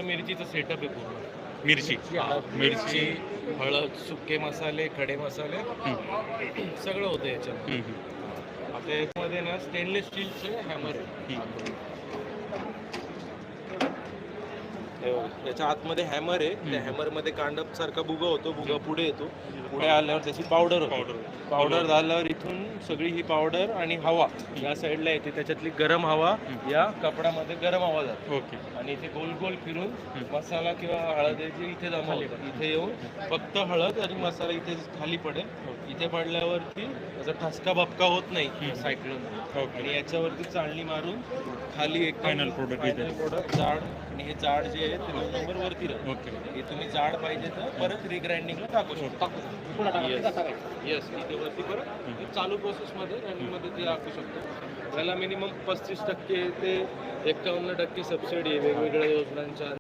आपलं मिरचीचं सेटअप आहे पूर्ण. मिरची मिरची, हळद, सुके मसाले, खडे मसाले सगळं होतं याच्यात. आता याच्यामध्ये ना स्टेनलेस स्टीलचे हॅमर आहे. हे बघा, याच्या आतमध्ये हॅमर आहे. त्या हॅमर मध्ये कांडप सारखा बुगा होतो. बुगा पुढे येतो. पुढे आल्यावर त्याची पावडर होते. पावडर झाल्यावर इथून सगळी ही पावडर आणि हवा या साईडला येते. त्याच्यातली गरम हवा या कपड्यामध्ये गरम हवा जाते. ओके. आणि इथे गोल गोल फिरून मसाला किंवा हळदीची इथे जमा होतं. इथे येऊन फक्त हळद आणि मसाला इथे खाली पडेल. इथे पडल्यावरती त्याचा ठसका बपका होत नाही सायक्लोन. आणि याच्यावरती चाळणी मारून खाली एक फायनल प्रोडक्ट जाड. आणि हे जाड जे आहे ते 9 नंबर वरती राहतं. ओके. हे तुम्ही जाड पाहिजे तर परत रिग्राइंडिंगला टाकू शकता. येस, इथे वरती परत चालू प्रोसेसमध्ये रनिंगमध्ये ते टाकू शकतो. त्याला मिनिमम 35% ते 51% सबसिडी आहे वेगवेगळ्या योजनांच्या.